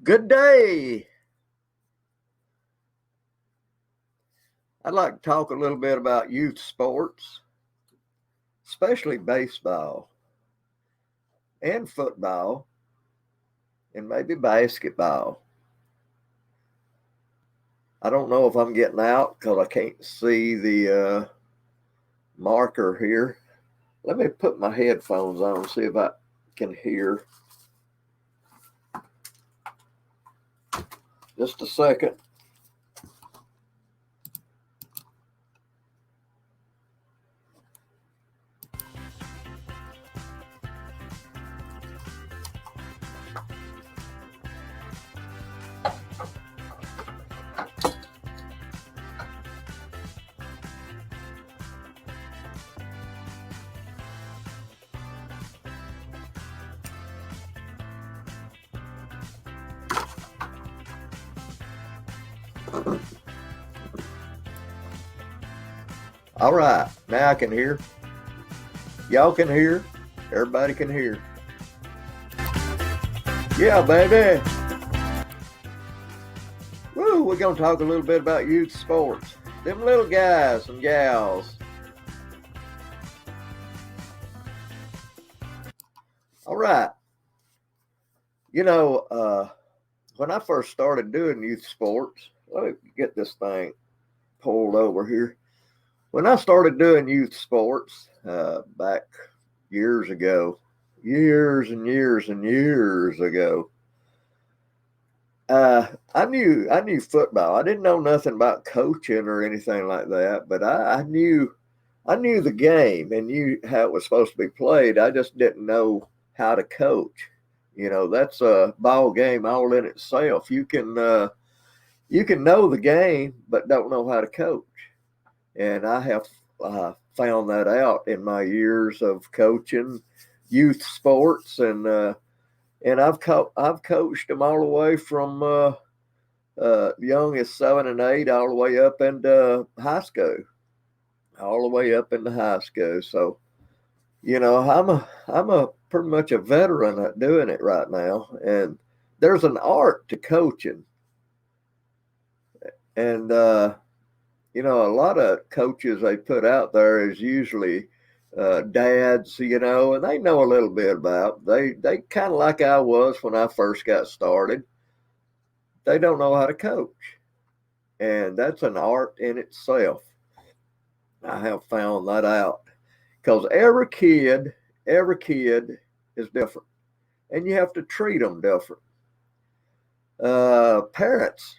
Good day. I'd like to talk a little bit about youth sports, especially baseball and football and maybe basketball. I don't know if I'm getting out because I can't see the marker here. Let me put my headphones on and see if I can hear. Just a second. All right, now I can hear. Y'all can hear. Everybody can hear. Yeah, baby. Woo, we're going to talk a little bit about youth sports. Them little guys and gals. All right. When I first started doing youth sports, let me get this thing pulled over here. When I started doing youth sports back years ago, years and years and years ago, I knew football. I didn't know nothing about coaching or anything like that, but I knew the game and knew how it was supposed to be played. I just didn't know how to coach. That's a ball game all in itself. You can know the game, but don't know how to coach. And I have found that out in my years of coaching youth sports, and I've coached them all the way from young as 7 and 8, all the way up into high school, So I'm a pretty much a veteran at doing it right now, and there's an art to coaching, and a lot of coaches they put out there is usually dads, and they know a little bit about. They kind of like I was when I first got started. They don't know how to coach, and that's an art in itself. I have found that out because every kid is different, and you have to treat them different. Parents,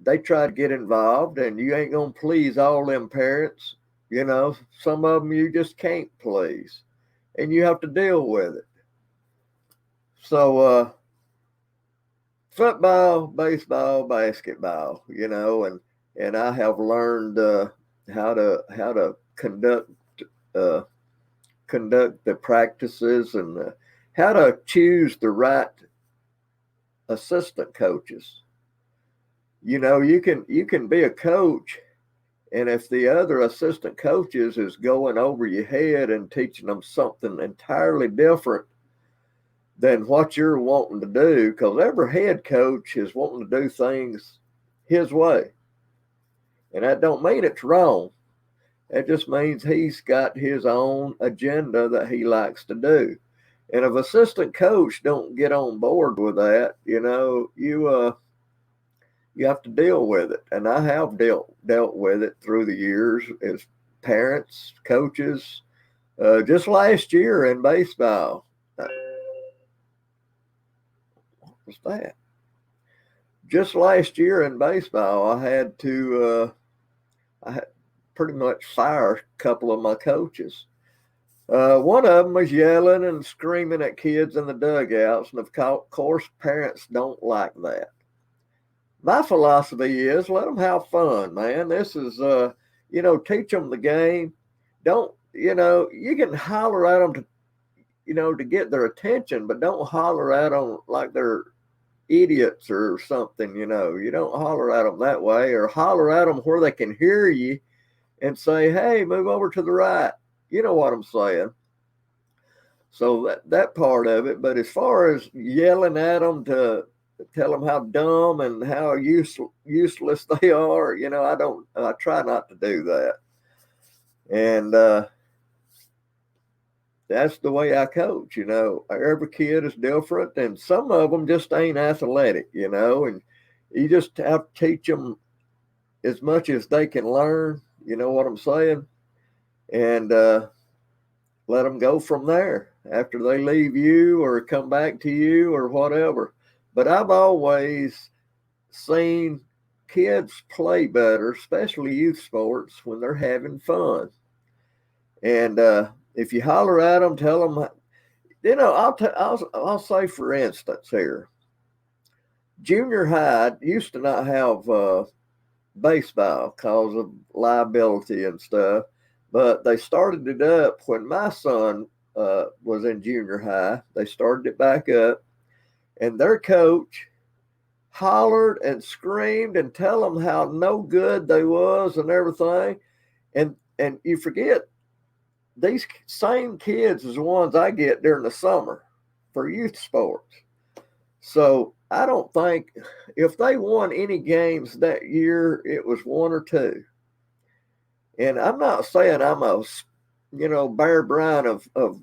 they try to get involved, and you ain't gonna please all them parents. Some of them you just can't please, and you have to deal with it. So, football, baseball, basketball, and I have learned how to uh, conduct the practices, and how to choose the right assistant coaches. You can be a coach, and if the other assistant coaches is going over your head and teaching them something entirely different than what you're wanting to do, because every head coach is wanting to do things his way. And that don't mean it's wrong. It just means he's got his own agenda that he likes to do. And if assistant coach don't get on board with that, you have to deal with it. And I have dealt with it through the years as parents, coaches. Just last year in baseball, what was that? Just last year in baseball, I had pretty much fire a couple of my coaches. One of them was yelling and screaming at kids in the dugouts, and of course, parents don't like that. My philosophy is let them have fun, man. This is, teach them the game. Don't, you can holler at them to get their attention, but don't holler at them like they're idiots or something. You don't holler at them that way, or holler at them where they can hear you and say, hey, move over to the right. You know what I'm saying? So that part of it. But as far as yelling at them to tell them how dumb and how useless they are. I try not to do that. And that's the way I coach. Every kid is different, and some of them just ain't athletic, and you just have to teach them as much as they can learn. You know what I'm saying? And let them go from there after they leave you or come back to you or whatever. But I've always seen kids play better, especially youth sports, when they're having fun. And if you holler at them, tell them, I'll say, for instance, here, junior high used to not have baseball because of liability and stuff, but they started it up when my son was in junior high. They started it back up, and their coach hollered and screamed and tell them how no good they was and everything. And you forget, these same kids is the ones I get during the summer for youth sports. So I don't think if they won any games that year, it was one or two. And I'm not saying I'm a, Bear Bryant of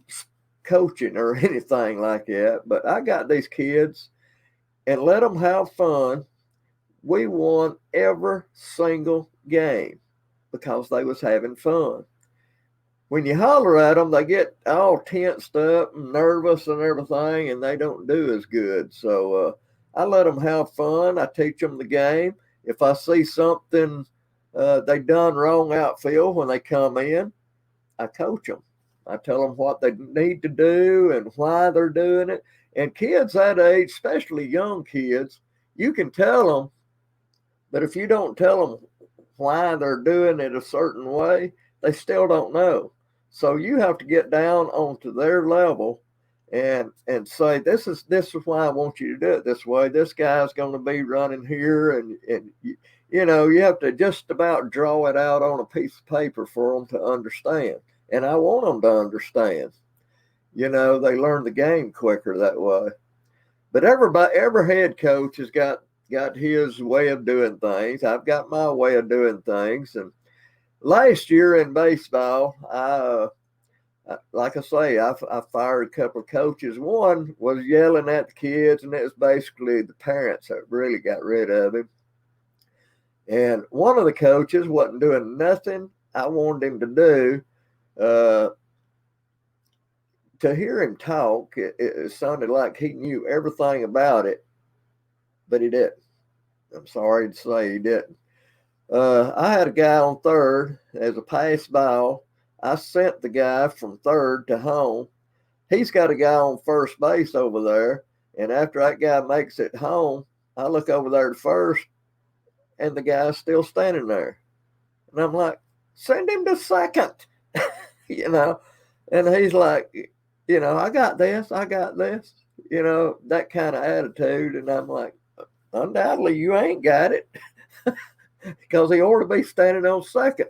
coaching or anything like that, but I got these kids and let them have fun. We won every single game because they was having fun. When you holler at them, they get all tensed up and nervous and everything, and they don't do as good. So I let them have fun. I teach them the game. If I see something they done wrong outfield when they come in, I coach them. I tell them what they need to do and why they're doing it. And kids that age, especially young kids, you can tell them, but if you don't tell them why they're doing it a certain way, they still don't know. So you have to get down onto their level and say, this is why I want you to do it this way. This guy's going to be running here, and you have to just about draw it out on a piece of paper for them to understand. And I want them to understand. They learn the game quicker that way. But every head coach has got his way of doing things. I've got my way of doing things. And last year in baseball, like I say, I fired a couple of coaches. One was yelling at the kids, and it was basically the parents that really got rid of him. And one of the coaches wasn't doing nothing I wanted him to do. To hear him talk, it sounded like he knew everything about it, but he didn't. I'm sorry to say he didn't. I had a guy on third as a pass ball. I sent the guy from third to home. He's got a guy on first base over there. And after that guy makes it home, I look over there to first, and the guy's still standing there. And I'm like, send him to second, And he's like, I got this, that kind of attitude. And I'm like, undoubtedly, you ain't got it because he ought to be standing on second.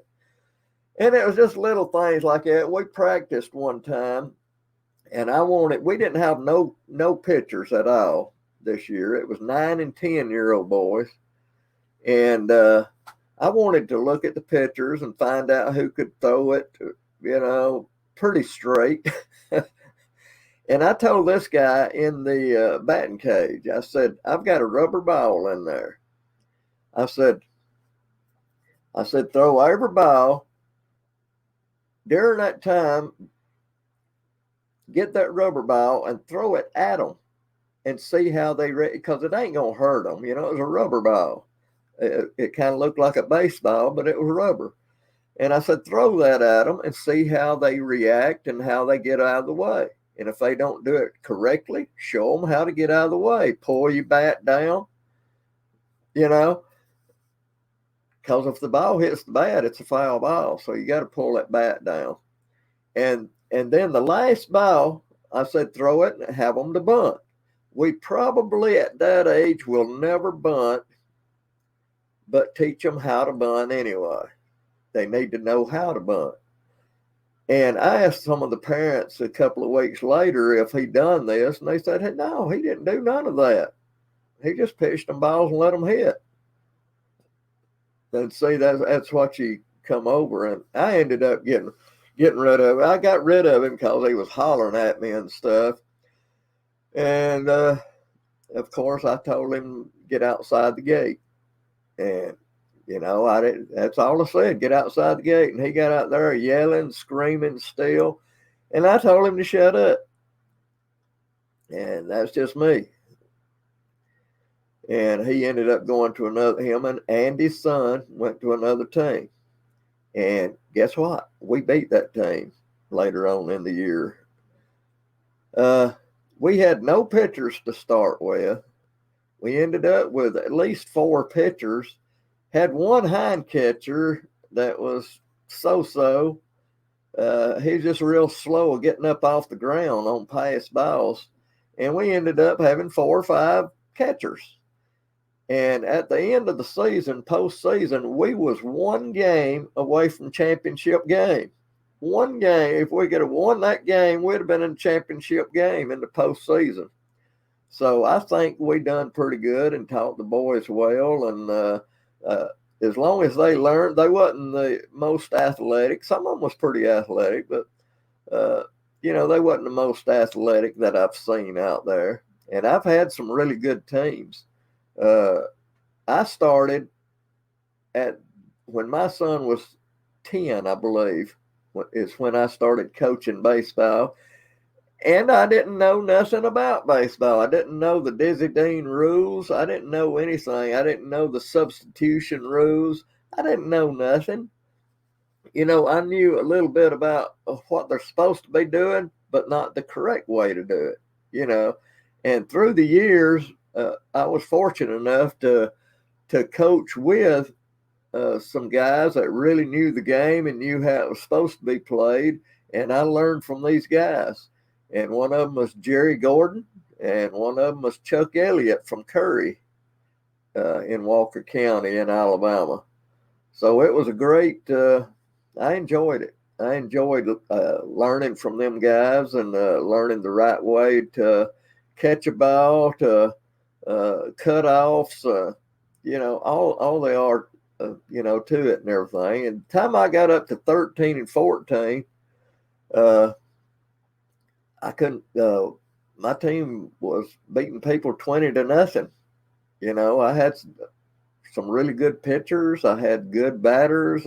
And it was just little things like that. We practiced one time, and we didn't have no pitchers at all this year. It was 9 and 10-year-old boys. And I wanted to look at the pitchers and find out who could throw it, pretty straight. And I told this guy in the batting cage, I said, I've got a rubber ball in there. I said, throw every ball. During that time, get that rubber ball and throw it at them and see how they because it ain't going to hurt them. It was a rubber ball. It kind of looked like a baseball, but it was rubber. And I said, throw that at them and see how they react and how they get out of the way. And if they don't do it correctly, show them how to get out of the way. Pull your bat down, because if the ball hits the bat, it's a foul ball. So you got to pull that bat down. And then the last ball, I said, throw it and have them to bunt. We probably at that age will never bunt, but teach them how to bunt anyway. They need to know how to bunt. And I asked some of the parents a couple of weeks later if he'd done this, and they said, hey, no, he didn't do none of that. He just pitched them balls and let them hit. And see, that's what you come over. And I ended up getting rid of him. I got rid of him because he was hollering at me and stuff. And of course, I told him get outside the gate. And I didn't. That's all I said. Get outside the gate. And he got out there yelling, screaming, still. And I told him to shut up. And that's just me. And he ended up going to another. Him and Andy's son went to another team. And guess what? We beat that team later on in the year. We had no pitchers to start with. We ended up with at least 4 pitchers. Had one hind catcher that was so-so. He's just real slow getting up off the ground on pass balls. And we ended up having 4 or 5 catchers. And at the end of the season, postseason, we was 1 game away from championship game. 1 game. If we could have won that game, we'd have been in the championship game in the postseason. So I think we done pretty good and taught the boys well. And as long as they learned, they wasn't the most athletic. Some of them was pretty athletic, but, they wasn't the most athletic that I've seen out there. And I've had some really good teams. I started when my son was 10, I believe, is when I started coaching baseball. And I didn't know nothing about baseball. I didn't know the Dizzy Dean rules. I didn't know anything. I didn't know the substitution rules. I didn't know nothing. I knew a little bit about what they're supposed to be doing, but not the correct way to do it, And through the years, I was fortunate enough to coach with some guys that really knew the game and knew how it was supposed to be played. And I learned from these guys. And one of them was Jerry Gordon, and one of them was Chuck Elliott from Curry in Walker County in Alabama. So it was a great, I enjoyed it. I enjoyed learning from them guys and learning the right way to catch a ball, to cutoffs, all they are, to it and everything. And the time I got up to 13 and 14, I couldn't, my team was beating people 20-0. I had some really good pitchers. I had good batters,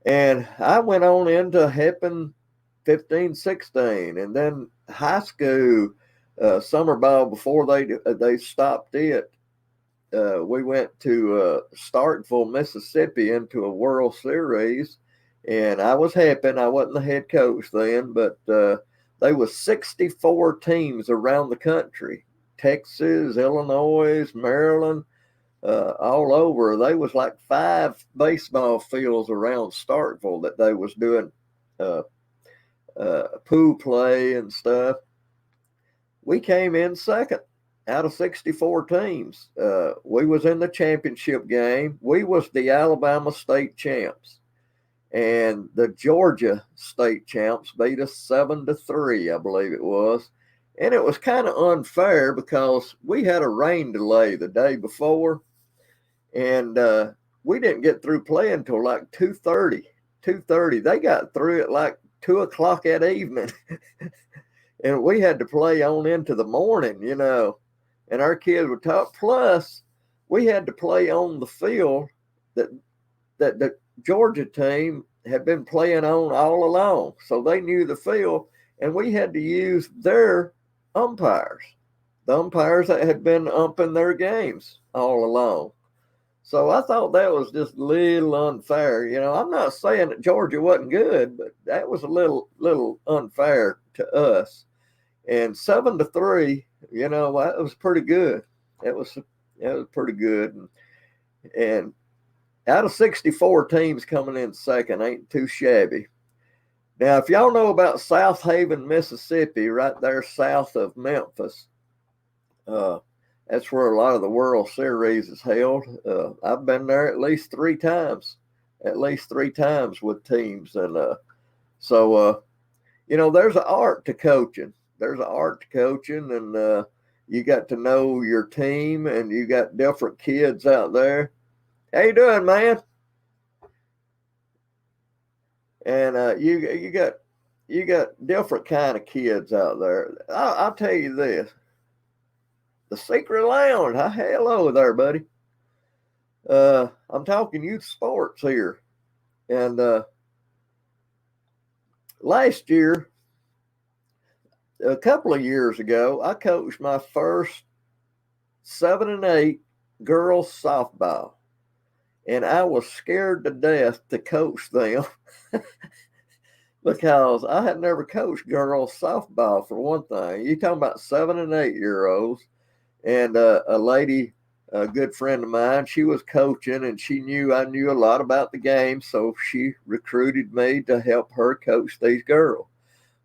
and I went on into helping 15, 16, and then high school, summer ball before they stopped it. We went to Starkville, Mississippi into a World Series. And I was helping. I wasn't the head coach then, but there was 64 teams around the country, Texas, Illinois, Maryland, all over. There was like 5 baseball fields around Starkville that they was doing pool play and stuff. We came in second out of 64 teams. We was in the championship game. We was the Alabama state champs. And the Georgia state champs beat us 7-3, I believe it was. And it was kind of unfair because we had a rain delay the day before. And we didn't get through playing until like 2:30. 2:30. They got through at like 2 o'clock that evening. And we had to play on into the morning, And our kids were taught. Plus, we had to play on the field that the Georgia team had been playing on all along. So they knew the field, and we had to use their umpires, the umpires that had been umping their games all along. So I thought that was just a little unfair. I'm not saying that Georgia wasn't good, but that was a little unfair to us. And 7-3, that was pretty good. It was pretty good. And out of 64 teams coming in second ain't too shabby. Now, if y'all know about South Haven, Mississippi, right there south of Memphis, that's where a lot of the World Series is held. I've been there at least three times with teams. And so, there's an art to coaching. And You got to know your team, and you got different kids out there. How you doing, man? And you got different kind of kids out there. I'll tell you this: the Secret Lounge. Hi, hello there, buddy. I'm talking youth sports here, and last year, a couple of years ago, I coached my first 7 and 8 girls softball, and I was scared to death to coach them because I had never coached girls softball for one thing. You talking about 7 and 8 year olds, and a lady, a good friend of mine, she was coaching, and she knew I knew a lot about the game, so she recruited me to help her coach these girls.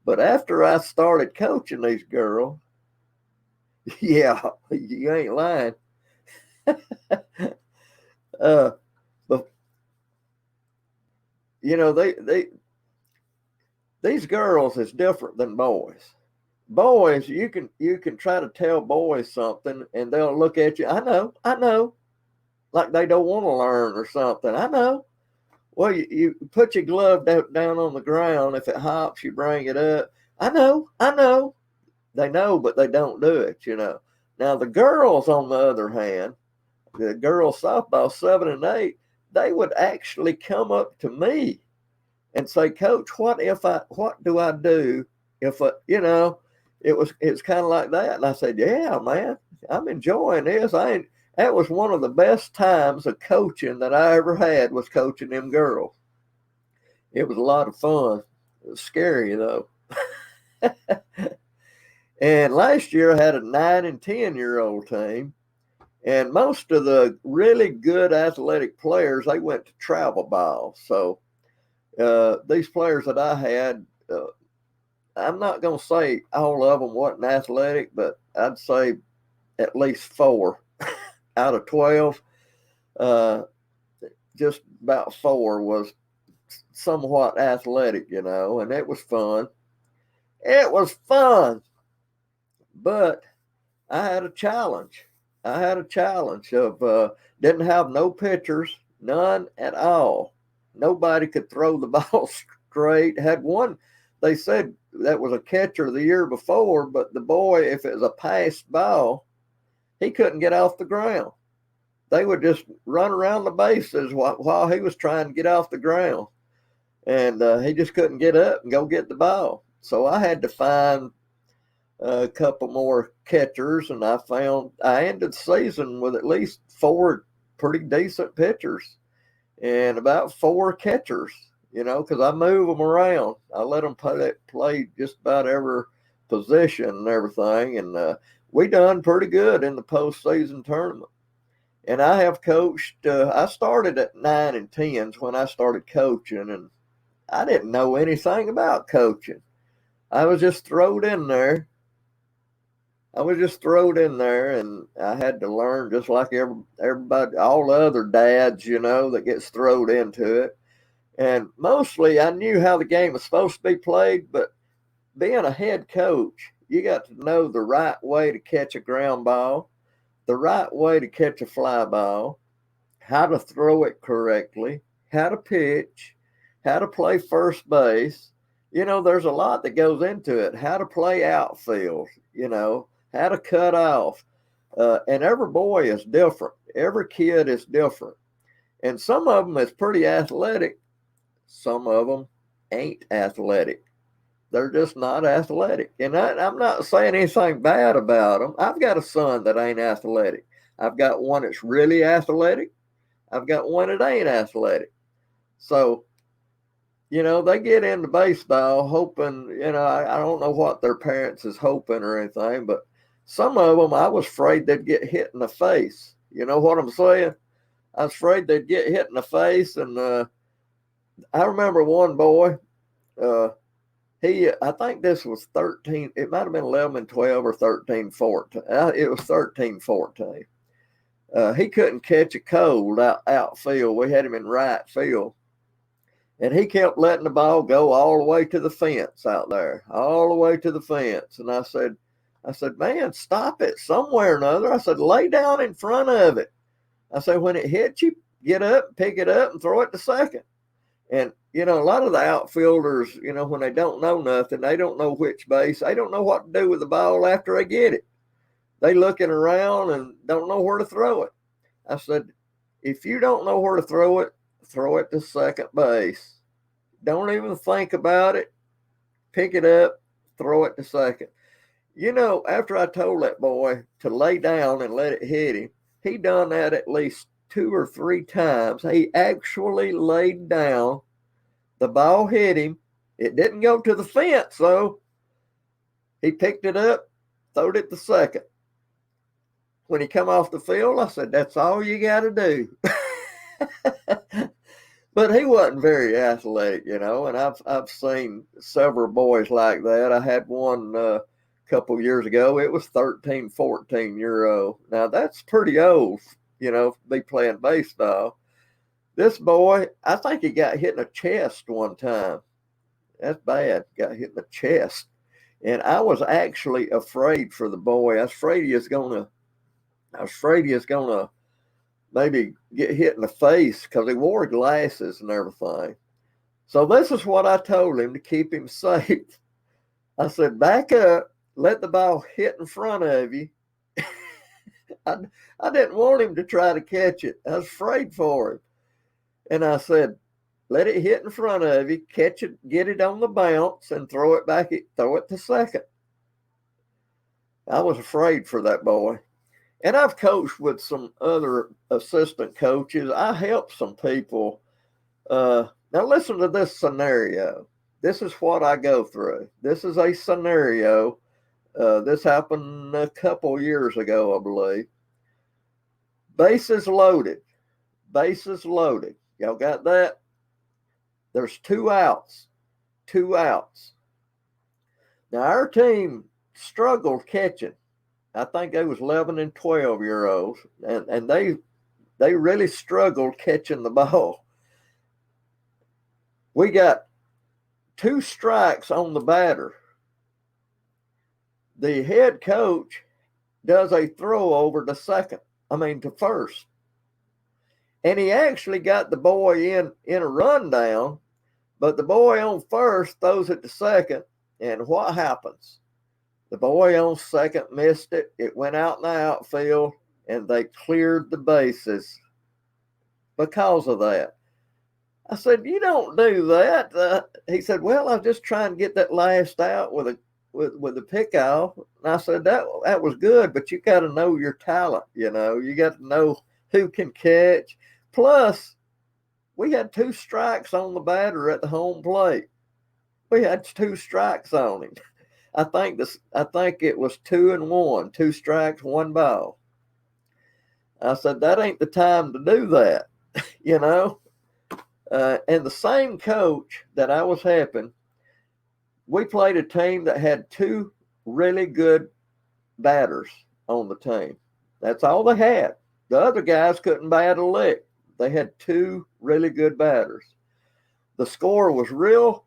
But after I started coaching these girls, yeah, you ain't lying. uh, but they these girls is different than boys. Boys, you can try to tell boys something, and they'll look at you. I know, like they don't want to learn or something. I know. Well, you put your glove down on the ground. If it hops, you bring it up. I know. They know, but they don't do it. Now, the girls, on the other hand, the girls softball 7 and 8, they would actually come up to me and say, Coach, what do I do if it's kind of like that. And I said, yeah, man, I'm enjoying this. That was one of the best times of coaching that I ever had, was coaching them girls. It was a lot of fun. It was scary though. And last year I had a 9 and 10 year old team, and most of the really good athletic players, they went to travel ball. So these players that I had, I'm not going to say all of them wasn't athletic, but I'd say at least 4 out of 12. Just about 4 was somewhat athletic, and it was fun. It was fun, but I had a challenge. I had a challenge of didn't have no pitchers, none at all. Nobody could throw the ball straight. Had one, they said that was a catcher the year before, but the boy, if it was a passed ball, he couldn't get off the ground. They would just run around the bases while he was trying to get off the ground. And he just couldn't get up and go get the ball. So I had to find a couple more catchers, and I ended the season with at least 4 pretty decent pitchers and about 4 catchers, because I move them around. I let them play just about every position and everything, and we done pretty good in the postseason tournament. And I have coached, I started at 9 and 10s when I started coaching, and I didn't know anything about coaching. I was just thrown in there. And I had to learn just like everybody, all the other dads, that gets thrown into it. And mostly I knew how the game was supposed to be played, but being a head coach, you got to know the right way to catch a ground ball, the right way to catch a fly ball, how to throw it correctly, how to pitch, how to play first base. There's a lot that goes into it. How to play outfield, how to cut off. And every boy is different. Every kid is different. And some of them is pretty athletic. Some of them ain't athletic. They're just not athletic. And I'm not saying anything bad about them. I've got a son that ain't athletic. I've got one that's really athletic. I've got one that ain't athletic. So, they get into baseball hoping, I don't know what their parents is hoping or anything, but some of them, I was afraid they'd get hit in the face. You know what I'm saying? I was afraid they'd get hit in the face. And I remember one boy, I think this was 13, it might have been 11 and 12 or 13, 14. It was 13, 14. He couldn't catch a cold outfield. We had him in right field. And he kept letting the ball go all the way to the fence out there, all the way to the fence. And I said, I said, man, stop it somewhere or another. I said, lay down in front of it. I said, when it hits you, get up, pick it up, and throw it to second. And, a lot of the outfielders, when they don't know nothing, they don't know which base, they don't know what to do with the ball after they get it. They looking around and don't know where to throw it. I said, if you don't know where to throw it to second base. Don't even think about it. Pick it up, throw it to second. After I told that boy to lay down and let it hit him, he done that at least 2 or 3 times. He actually laid down. The ball hit him. It didn't go to the fence, though. He picked it up, throwed it to second. When he come off the field, I said, that's all you got to do. But he wasn't very athletic, and I've seen several boys like that. I had one couple years ago. It was 13, 14-year-old. Now, that's pretty old, to be playing baseball. This boy, I think he got hit in the chest one time. That's bad. Got hit in the chest. And I was actually afraid for the boy. I was afraid he was going to maybe get hit in the face because he wore glasses and everything. So this is what I told him to keep him safe. I said, back up, let the ball hit in front of you. I didn't want him to try to catch it. I was afraid for him. And I said, let it hit in front of you, catch it, get it on the bounce, and throw it to second. I was afraid for that boy. And I've coached with some other assistant coaches. I helped some people. Now listen to this scenario. This is what I go through. This is a scenario. This happened a couple years ago, I believe. Bases loaded. Bases loaded. Y'all got that? There's 2 outs. 2 outs. Now our team struggled catching. I think they was 11 and 12-year-olds, and they really struggled catching the ball. We got 2 strikes on the batter. The head coach does a throw over to first. And he actually got the boy in a rundown, but the boy on first throws it to second, and what happens? The boy on second missed it. It went out in the outfield, and they cleared the bases because of that. I said, you don't do that. He said, well, I was just trying to get that last out with the pick off. And I said, that was good, but you got to know your talent. You got to know who can catch. Plus, we had 2 strikes on the batter at the home plate. We had 2 strikes on him. I think it was 2-1, 2 strikes, 1 ball. I said, that ain't the time to do that, And the same coach that I was helping, we played a team that had 2 really good batters on the team. That's all they had. The other guys couldn't bat a lick. They had 2 really good batters. The score was real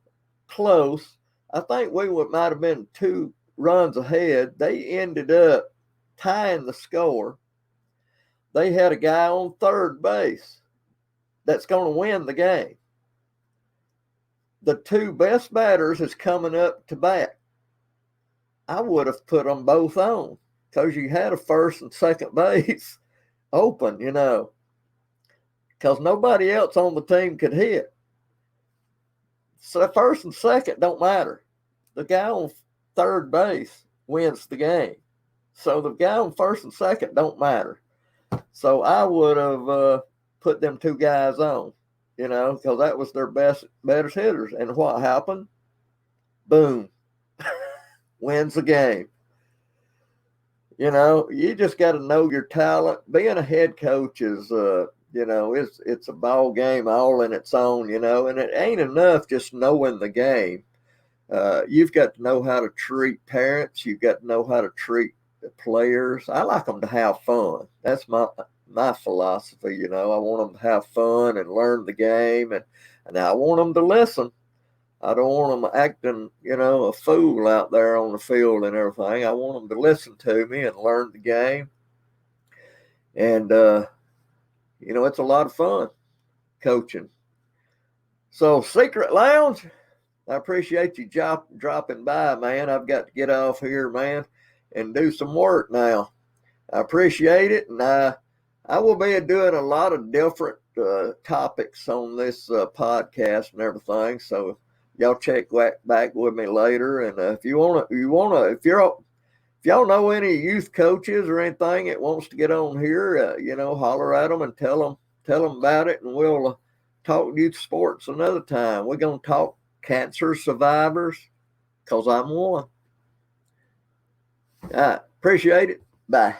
close. I think we might have been 2 runs ahead. They ended up tying the score. They had a guy on third base that's going to win the game. The 2 best batters is coming up to bat. I would have put them both on because you had a first and second base open, because nobody else on the team could hit. So first and second don't matter. The guy on third base wins the game. So the guy on first and second don't matter. So I would have put them 2 guys on, because that was their better hitters. And what happened? Boom. Wins the game. You just got to know your talent. Being a head coach is it's a ball game all in its own, and it ain't enough just knowing the game. You've got to know how to treat parents. You've got to know how to treat the players. I like them to have fun. That's my philosophy. I want them to have fun and learn the game, and I want them to listen. I don't want them acting, a fool out there on the field and everything. I want them to listen to me and learn the game. And, it's a lot of fun coaching. So, Secret Lounge, I appreciate you dropping by, man. I've got to get off here, man, and do some work now. I appreciate it, and I will be doing a lot of different topics on this podcast and everything. So y'all check back with me later, and if y'all know any youth coaches or anything that wants to get on here, holler at them and tell them about it, and we'll talk youth sports another time. We're gonna talk cancer survivors, because I'm one. All right, appreciate it. Bye.